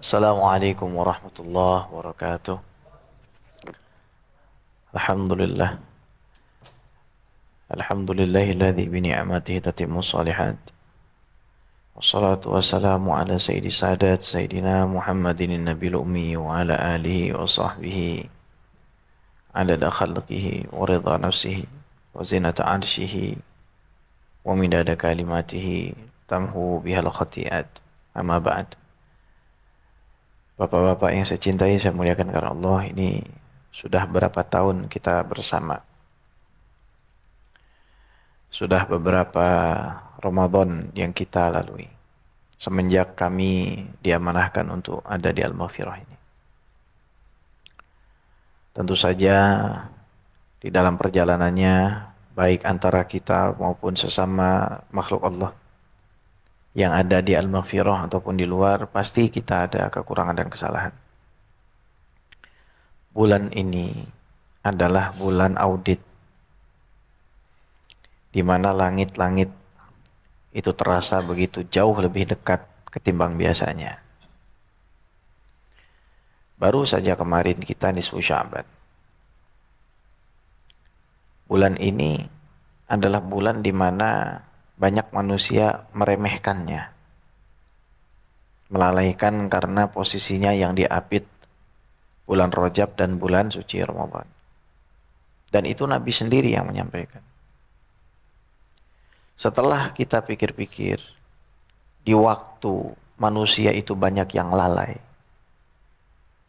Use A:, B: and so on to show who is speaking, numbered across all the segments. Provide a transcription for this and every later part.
A: Assalamualaikum warahmatullahi wabarakatuh. Alhamdulillah. Alhamdulillahilladzi bi ni'matihi tatimmu shalihat. Wassalatu wassalamu ala sayyidi sadat sayyidina Muhammadin nabiyil ummi wa ala alihi wa sahbihi adada khalqihi wa ridha nafsihi wa zinata arshihi wa midada kalimatihi tamhu bihal khati'at. Amma ba'd. Bapak-bapak yang saya cintai, saya muliakan karena Allah, ini sudah berapa tahun kita bersama. Sudah beberapa Ramadan yang kita lalui semenjak kami diamanahkan untuk ada di Al-Maghfirah ini. Tentu saja di dalam perjalanannya, baik antara kita maupun sesama makhluk Allah yang ada di Al-Maghfirah ataupun di luar, pasti kita ada kekurangan dan kesalahan. Bulan ini adalah bulan audit, di mana langit-langit itu terasa begitu jauh lebih dekat ketimbang biasanya. Baru saja kemarin kita nisfu Sya'ban. Bulan ini adalah bulan di mana banyak manusia meremehkannya, melalaikan karena posisinya yang diapit bulan Rajab dan bulan suci Ramadan. Dan itu Nabi sendiri yang menyampaikan. Setelah kita pikir-pikir, di waktu manusia itu banyak yang lalai,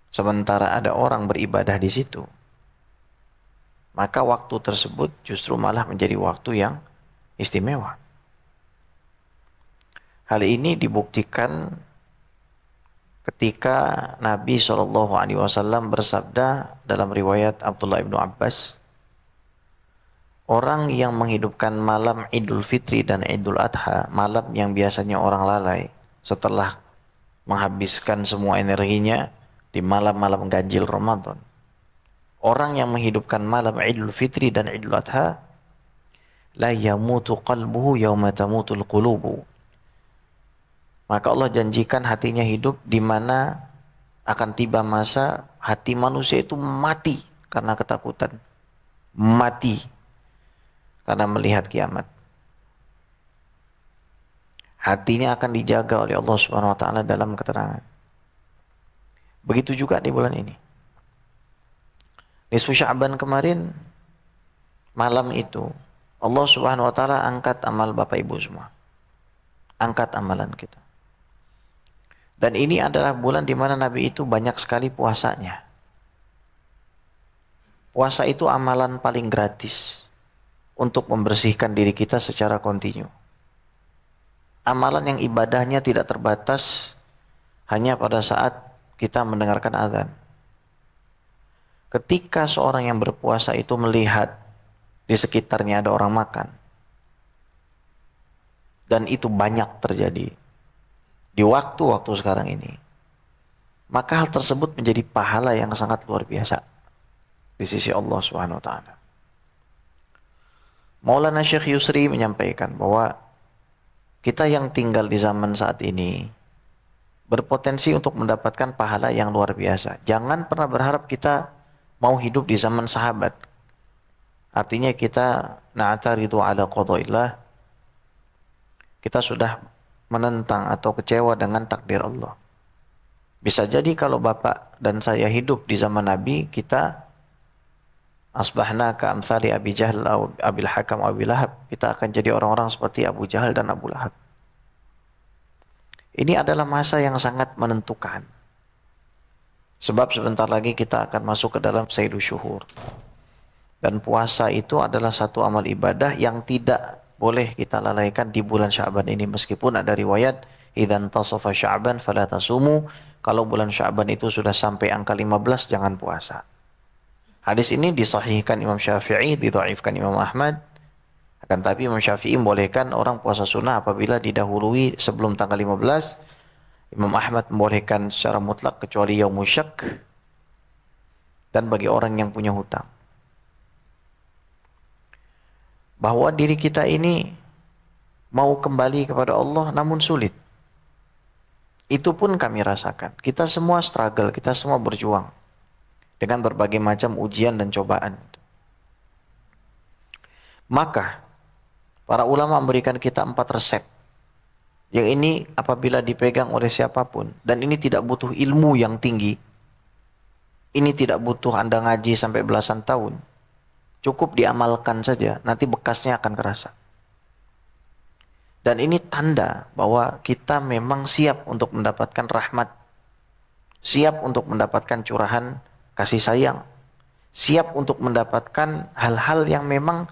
A: sementara ada orang beribadah di situ, maka waktu tersebut justru malah menjadi waktu yang istimewa. Hal ini dibuktikan ketika Nabi SAW bersabda dalam riwayat Abdullah ibnu Abbas, orang yang menghidupkan malam Idul Fitri dan Idul Adha, malam yang biasanya orang lalai, setelah menghabiskan semua energinya di malam-malam ganjil Ramadan. Orang yang menghidupkan malam Idul Fitri dan Idul Adha, la yamutu qalbuhu yawma tamutul qulubu. Maka Allah janjikan hatinya hidup, di mana akan tiba masa hati manusia itu mati karena ketakutan. Mati karena melihat kiamat. Hatinya akan dijaga oleh Allah Subhanahu wa taala dalam keterangan. Begitu juga di bulan ini. Nisfu Sya'ban kemarin, malam itu Allah Subhanahu wa taala angkat amal Bapak Ibu semua. Angkat amalan kita. Dan ini adalah bulan di mana Nabi itu banyak sekali puasanya. Puasa itu amalan paling gratis untuk membersihkan diri kita secara kontinu. Amalan yang ibadahnya tidak terbatas hanya pada saat kita mendengarkan azan. Ketika seorang yang berpuasa itu melihat di sekitarnya ada orang makan, dan itu banyak terjadi di waktu-waktu sekarang ini, maka hal tersebut menjadi pahala yang sangat luar biasa di sisi Allah Subhanahu wa taala. Maulana Syekh Yusri menyampaikan bahwa kita yang tinggal di zaman saat ini berpotensi untuk mendapatkan pahala yang luar biasa. Jangan pernah berharap kita mau hidup di zaman sahabat. Artinya kita na'taridu ala qadaillah. Kita sudah menentang atau kecewa dengan takdir Allah. Bisa jadi kalau Bapak dan saya hidup di zaman Nabi, kita asbahna ka amsali Abi Jahal atau Abil Hakam Abi Lahab. Kita akan jadi orang-orang seperti Abu Jahal dan Abu Lahab. Ini adalah masa yang sangat menentukan. Sebab sebentar lagi kita akan masuk ke dalam Sayyidul Syuhur. Dan puasa itu adalah satu amal ibadah yang tidak boleh kita lalaikan di bulan Sya'ban ini. Meskipun ada riwayat, idzan tasafa Sya'ban fala tasumu. Kalau bulan Sya'ban itu sudah sampai angka 15, jangan puasa. Hadis ini disahihkan Imam Syafi'i, didhaifkan Imam Ahmad. Akan tapi Imam Syafi'i membolehkan orang puasa sunnah apabila didahului sebelum tanggal 15. Imam Ahmad membolehkan secara mutlak kecuali yaumul syak dan bagi orang yang punya hutang. Bahwa diri kita ini mau kembali kepada Allah namun sulit. Itu pun kami rasakan. Kita semua struggle, kita semua berjuang dengan berbagai macam ujian dan cobaan. Maka para ulama memberikan kita 4 resep. Yang ini apabila dipegang oleh siapapun, dan ini tidak butuh ilmu yang tinggi, ini tidak butuh Anda ngaji sampai belasan tahun, cukup diamalkan saja, nanti bekasnya akan kerasa. Dan ini tanda bahwa kita memang siap untuk mendapatkan rahmat, siap untuk mendapatkan curahan kasih sayang, siap untuk mendapatkan hal-hal yang memang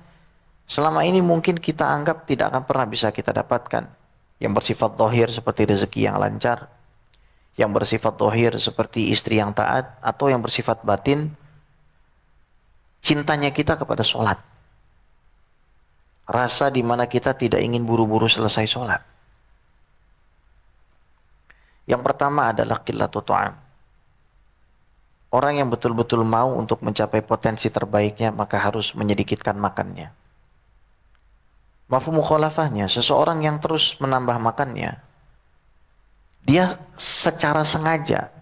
A: selama ini mungkin kita anggap tidak akan pernah bisa kita dapatkan. Yang bersifat zahir seperti rezeki yang lancar, yang bersifat zahir seperti istri yang taat, atau yang bersifat batin, cintanya kita kepada sholat. Rasa di mana kita tidak ingin buru-buru selesai sholat. Yang pertama adalah qillatu ta'am. Orang yang betul-betul mau untuk mencapai potensi terbaiknya, maka harus menyedikitkan makannya. Mafhum mukhalafahnya, seseorang yang terus menambah makannya, dia secara sengaja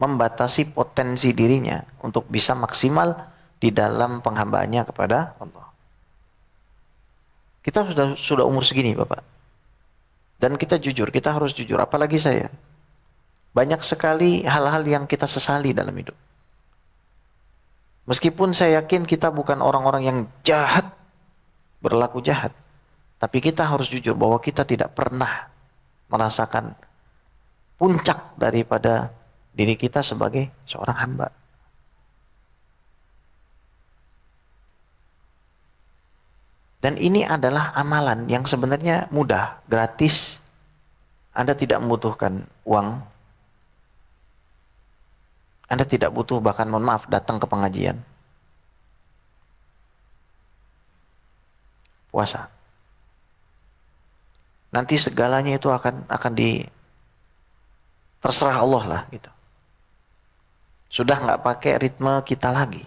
A: membatasi potensi dirinya untuk bisa maksimal di dalam penghambaannya kepada Allah. Kita sudah umur segini, Bapak. Dan kita jujur, kita harus jujur, apalagi saya. Banyak sekali hal-hal yang kita sesali dalam hidup. Meskipun saya yakin kita bukan orang-orang yang jahat, berlaku jahat. Tapi kita harus jujur bahwa kita tidak pernah merasakan puncak daripada diri kita sebagai seorang hamba. Dan ini adalah amalan yang sebenarnya mudah, gratis. Anda tidak membutuhkan uang. Anda tidak butuh bahkan mohon maaf datang ke pengajian. Puasa. Nanti segalanya itu akan terserah Allah lah gitu. Sudah nggak pakai ritme kita lagi.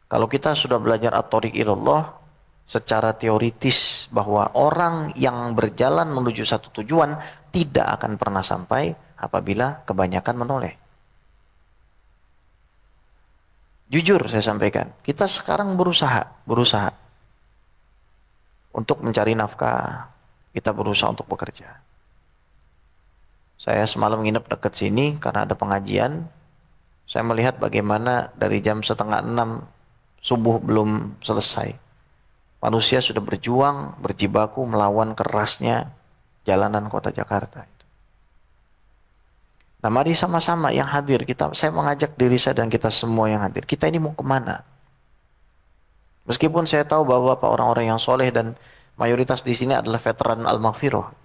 A: Kalau kita sudah belajar at-thoriq ilallah secara teoritis bahwa orang yang berjalan menuju satu tujuan tidak akan pernah sampai apabila kebanyakan menoleh. Jujur saya sampaikan, kita sekarang berusaha untuk mencari nafkah, kita berusaha untuk bekerja. Saya semalam nginep dekat sini karena ada pengajian. Saya melihat bagaimana dari jam 5:30 subuh belum selesai. Manusia sudah berjuang, berjibaku melawan kerasnya jalanan kota Jakarta. Nah, mari sama-sama yang hadir, saya mengajak diri saya dan kita semua yang hadir. Kita ini mau kemana? Meskipun saya tahu bahwa Bapak orang-orang yang soleh dan mayoritas di sini adalah veteran Al-Maghfirah.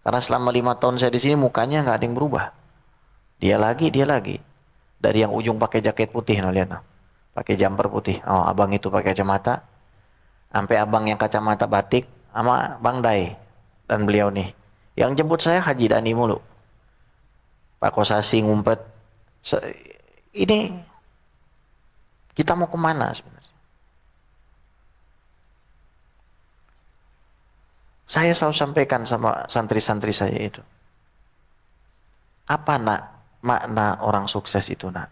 A: Karena selama 5 tahun saya di sini mukanya nggak ada yang berubah. Dia lagi. Dari yang ujung pakai jaket putih, nah lihat, nah. Pakai jumper putih. Oh, abang itu pakai kacamata. Sampai abang yang kacamata batik sama Bang Dai dan beliau nih. Yang jemput saya Haji Dani mulu. Pak Kosasi ngumpet. Ini kita mau kemana sebenarnya? Saya selalu sampaikan sama santri-santri saya itu. Apa nak makna orang sukses itu nak?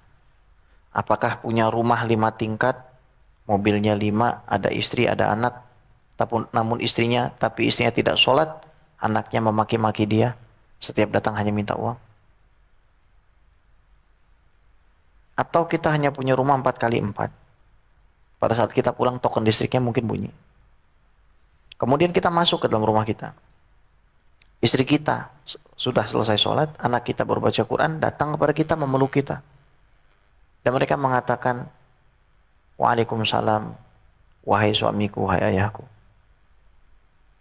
A: Apakah punya rumah 5 tingkat, mobilnya 5, ada istri, ada anak, namun istrinya tidak sholat, anaknya memaki-maki dia, setiap datang hanya minta uang? Atau kita hanya punya rumah 4x4, pada saat kita pulang token listriknya mungkin bunyi. Kemudian kita masuk ke dalam rumah kita, istri kita sudah selesai sholat, anak kita baru baca Quran, datang kepada kita memeluk kita. Dan mereka mengatakan, Waalaikumsalam, wahai suamiku, wahai ayahku.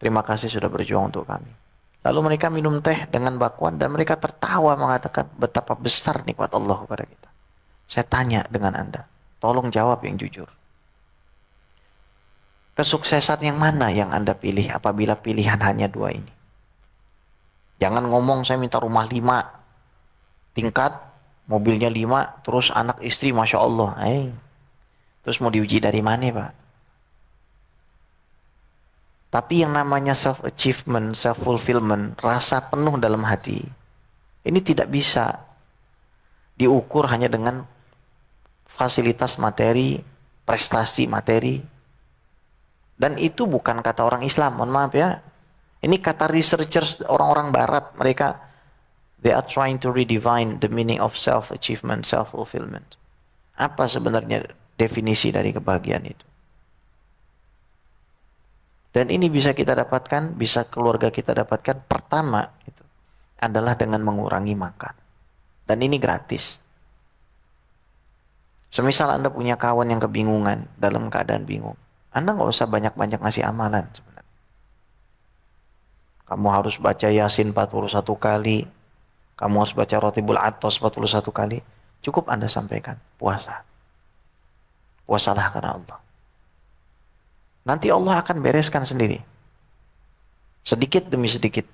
A: Terima kasih sudah berjuang untuk kami. Lalu mereka minum teh dengan bakwan dan mereka tertawa mengatakan betapa besar nikmat Allah kepada kita. Saya tanya dengan Anda, tolong jawab yang jujur. Kesuksesan yang mana yang Anda pilih apabila pilihan hanya 2 ini? Jangan ngomong saya minta rumah 5 tingkat, mobilnya 5, terus anak istri Masya Allah. Terus mau diuji dari mana Pak? Tapi yang namanya self-achievement, self-fulfillment, rasa penuh dalam hati, ini tidak bisa diukur hanya dengan fasilitas materi, prestasi materi. Dan itu bukan kata orang Islam, mohon maaf ya. Ini kata researchers orang-orang barat, mereka they are trying to redefine the meaning of self-achievement, self-fulfillment. Apa sebenarnya definisi dari kebahagiaan itu? Dan ini bisa kita dapatkan, bisa keluarga kita dapatkan, pertama itu adalah dengan mengurangi makan. Dan ini gratis. Semisal Anda punya kawan yang kebingungan, dalam keadaan bingung, Anda nggak usah banyak-banyak ngasih amalan sebenarnya. Kamu harus baca Yasin 41 kali, kamu harus baca Rotibul Atos 41 kali, cukup Anda sampaikan, puasa. Puasalah karena Allah. Nanti Allah akan bereskan sendiri. Sedikit demi sedikit.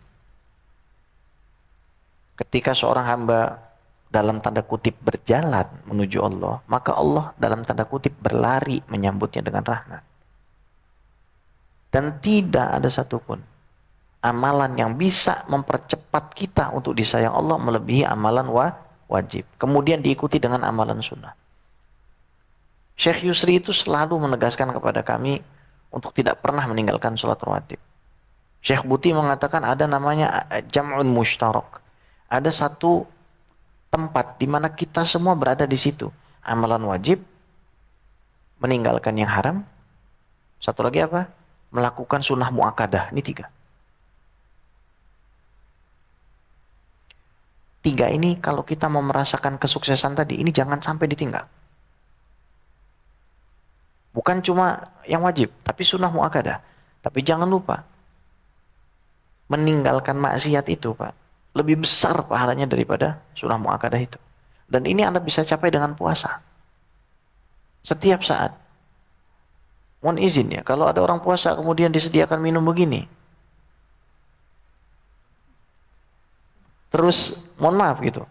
A: Ketika seorang hamba dalam tanda kutip berjalan menuju Allah, maka Allah dalam tanda kutip berlari menyambutnya dengan rahmat. Dan tidak ada satupun amalan yang bisa mempercepat kita untuk disayang Allah melebihi amalan wajib. Kemudian diikuti dengan amalan sunnah. Syekh Yusri itu selalu menegaskan kepada kami untuk tidak pernah meninggalkan sholat rawatib. Syekh Buti mengatakan ada namanya jam'un mushtarak. Ada satu tempat di mana kita semua berada di situ. Amalan wajib, meninggalkan yang haram, satu lagi apa? Melakukan sunnah mu'akadah. Ini tiga. Tiga ini kalau kita mau merasakan kesuksesan tadi, ini jangan sampai ditinggal. Bukan cuma yang wajib, tapi sunnah mu'akadah. Tapi jangan lupa, meninggalkan maksiat itu, Pak, lebih besar pahalanya daripada sunnah mu'akadah itu. Dan ini Anda bisa capai dengan puasa. Setiap saat. Mohon izin ya, kalau ada orang puasa kemudian disediakan minum begini. Terus, mohon maaf gitu.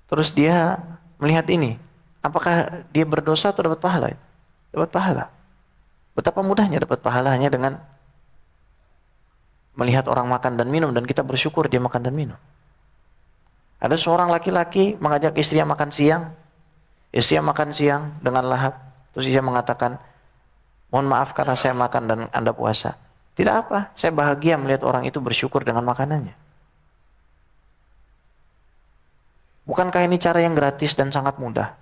A: Terus dia melihat ini. Apakah dia berdosa atau dapat pahala? Dapat pahala. Betapa mudahnya dapat pahalanya dengan melihat orang makan dan minum, dan kita bersyukur dia makan dan minum. Ada seorang laki-laki mengajak istrinya makan siang, istrinya makan siang dengan lahap, terus dia mengatakan, mohon maaf karena saya makan dan Anda puasa. Tidak apa, saya bahagia melihat orang itu bersyukur dengan makanannya. Bukankah ini cara yang gratis dan sangat mudah?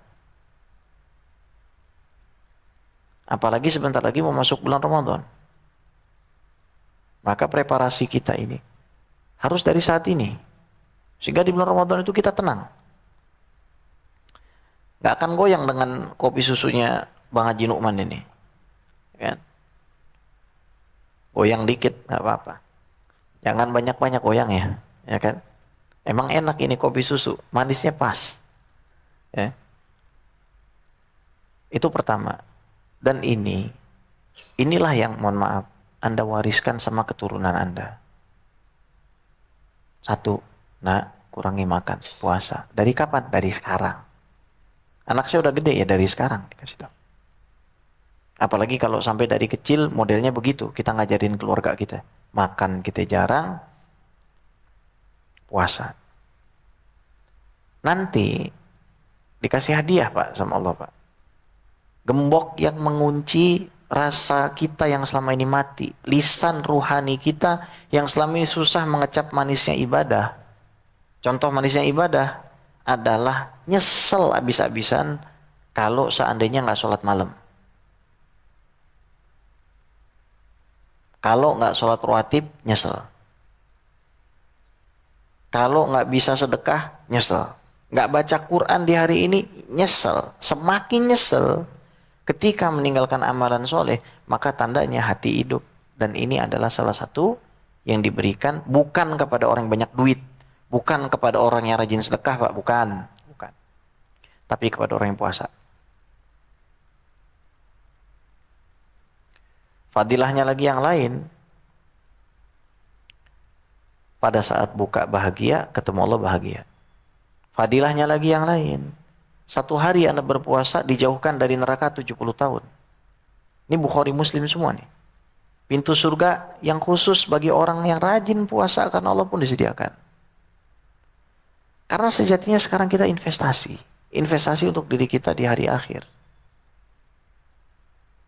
A: Apalagi sebentar lagi mau masuk bulan Ramadan. Maka preparasi kita ini harus dari saat ini. Sehingga di bulan Ramadan itu kita tenang. Gak akan goyang dengan kopi susunya Bang Haji Nu'man ini. Kan? Goyang dikit, gak apa-apa. Jangan banyak-banyak goyang ya. Ya kan? Emang enak ini kopi susu, manisnya pas. Ya. Itu pertama. Dan inilah yang mohon maaf, Anda wariskan sama keturunan Anda. Satu, kurangi makan, puasa. Dari kapan? Dari sekarang. Anak saya udah gede ya, dari sekarang dikasih tahu. Apalagi kalau sampai dari kecil modelnya begitu, kita ngajarin keluarga kita. Makan kita jarang, puasa. Nanti dikasih hadiah Pak sama Allah Pak. Gembok yang mengunci rasa kita yang selama ini mati. Lisan ruhani kita yang selama ini susah mengecap manisnya ibadah. Contoh manisnya ibadah adalah nyesel habis-habisan kalau seandainya nggak sholat malam. Kalau nggak sholat rawatib, nyesel. Kalau nggak bisa sedekah, nyesel. Nggak baca Quran di hari ini, nyesel. Semakin nyesel, ketika meninggalkan amalan soleh, maka tandanya hati hidup. Dan ini adalah salah satu yang diberikan bukan kepada orang yang banyak duit, bukan kepada orang yang rajin sedekah Pak, bukan. Tapi kepada orang yang puasa. Fadilahnya lagi yang lain, pada saat buka bahagia, ketemu Allah bahagia. Fadilahnya lagi yang lain, satu hari Anda berpuasa dijauhkan dari neraka 70 tahun. Ini Bukhari Muslim semua nih. Pintu surga yang khusus bagi orang yang rajin puasa karena Allah pun disediakan. Karena sejatinya sekarang kita investasi. Investasi untuk diri kita di hari akhir.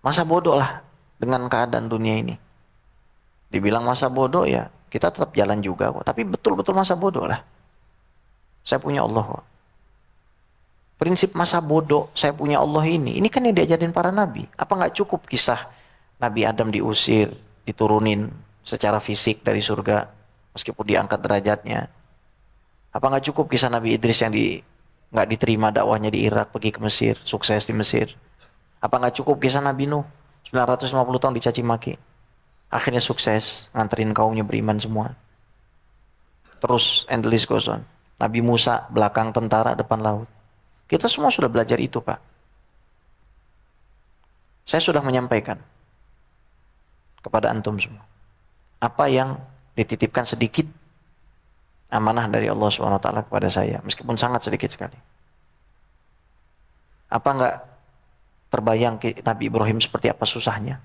A: Masa bodoh lah dengan keadaan dunia ini. Dibilang masa bodoh ya, kita tetap jalan juga kok. Tapi betul-betul masa bodoh lah. Saya punya Allah kok. Prinsip masa bodoh, saya punya Allah ini kan yang diajarin para nabi. Apa nggak cukup kisah Nabi Adam diusir, diturunin secara fisik dari surga, meskipun diangkat derajatnya. Apa nggak cukup kisah Nabi Idris yang nggak diterima dakwahnya di Irak, pergi ke Mesir, sukses di Mesir. Apa nggak cukup kisah Nabi Nuh, 950 tahun dicaci maki. Akhirnya sukses, nganterin kaumnya beriman semua. Terus, and the list goes on. Nabi Musa, belakang tentara, depan laut. Kita semua sudah belajar itu, Pak. Saya sudah menyampaikan kepada antum semua. Apa yang dititipkan sedikit amanah dari Allah SWT kepada saya, meskipun sangat sedikit sekali. Apa enggak terbayang Nabi Ibrahim seperti apa susahnya?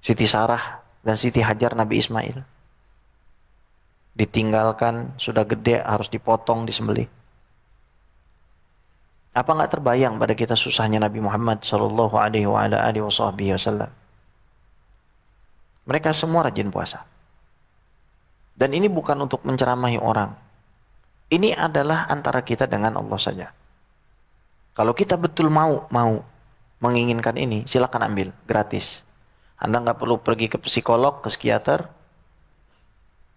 A: Siti Sarah dan Siti Hajar Nabi Ismail. Ditinggalkan, sudah gede, harus dipotong, disembelih. Apa enggak terbayang pada kita susahnya Nabi Muhammad sallallahu alaihi wasallam? Mereka semua rajin puasa. Dan ini bukan untuk menceramahi orang. Ini adalah antara kita dengan Allah saja. Kalau kita betul mau menginginkan ini, silakan ambil, gratis. Anda nggak perlu pergi ke psikolog, ke psikiater.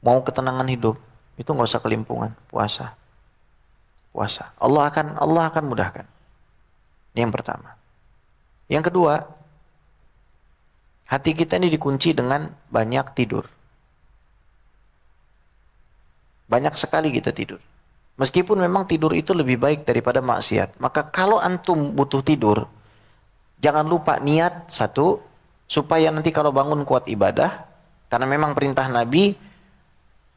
A: Mau ketenangan hidup, itu nggak usah kelimpungan, puasa. Puasa. Allah akan mudahkan. Ini yang pertama. Yang kedua, hati kita ini dikunci dengan banyak tidur. Banyak sekali kita tidur. Meskipun memang tidur itu lebih baik daripada maksiat. Maka kalau antum butuh tidur, jangan lupa niat satu, supaya nanti kalau bangun kuat ibadah. Karena memang perintah Nabi,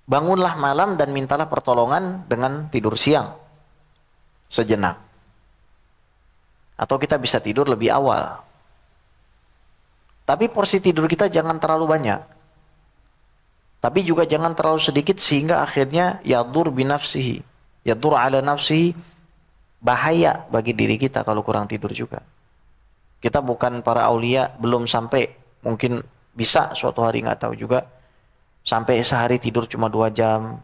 A: bangunlah malam dan mintalah pertolongan dengan tidur siang. Sejenak. Atau kita bisa tidur lebih awal. Tapi porsi tidur kita jangan terlalu banyak. Tapi juga jangan terlalu sedikit sehingga akhirnya yadur binafsihi. Yadur ala nafsihi. Bahaya bagi diri kita kalau kurang tidur juga. Kita bukan para aulia, belum sampai, mungkin bisa suatu hari, nggak tahu juga, sampai sehari tidur cuma 2 jam,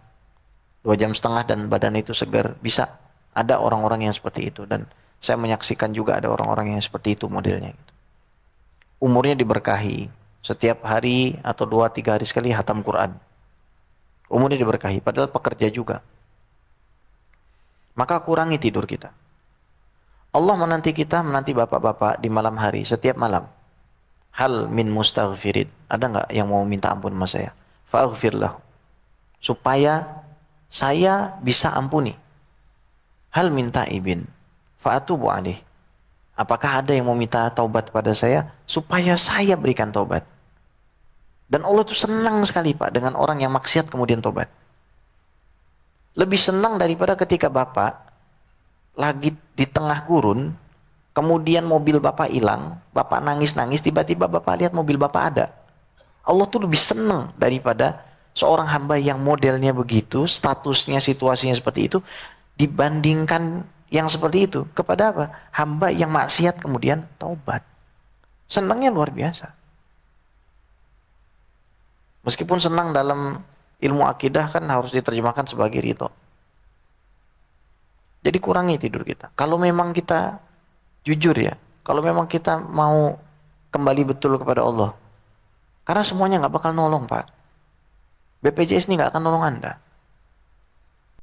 A: 2,5 jam dan badan itu segar. Bisa. Ada orang-orang yang seperti itu, dan saya menyaksikan juga ada orang-orang yang seperti itu modelnya. Umurnya diberkahi, setiap hari atau 2-3 hari sekali hatam Quran. Umurnya diberkahi, padahal pekerja juga. Maka kurangi tidur kita. Allah menanti kita, menanti bapak-bapak di malam hari, setiap malam. Hal min mustaghfirin. Ada nggak yang mau minta ampun sama saya? Fa'aghfirlah. Supaya saya bisa ampuni. Hal minta ibin. Fa'atubu alaih. Apakah ada yang mau minta taubat pada saya? Supaya saya berikan taubat. Dan Allah itu senang sekali Pak dengan orang yang maksiat kemudian taubat. Lebih senang daripada ketika Bapak lagi di tengah gurun, kemudian mobil Bapak hilang, Bapak nangis-nangis, tiba-tiba Bapak lihat mobil Bapak ada. Allah tuh lebih senang daripada seorang hamba yang modelnya begitu, statusnya, situasinya seperti itu, dibandingkan yang seperti itu. Kepada apa? Hamba yang maksiat kemudian taubat. Senangnya luar biasa. Meskipun senang dalam ilmu akidah kan harus diterjemahkan sebagai ridho. Jadi kurangi tidur kita. Kalau memang kita jujur ya, kalau memang kita mau kembali betul kepada Allah. Karena semuanya nggak bakal nolong Pak. BPJS ini nggak akan nolong Anda.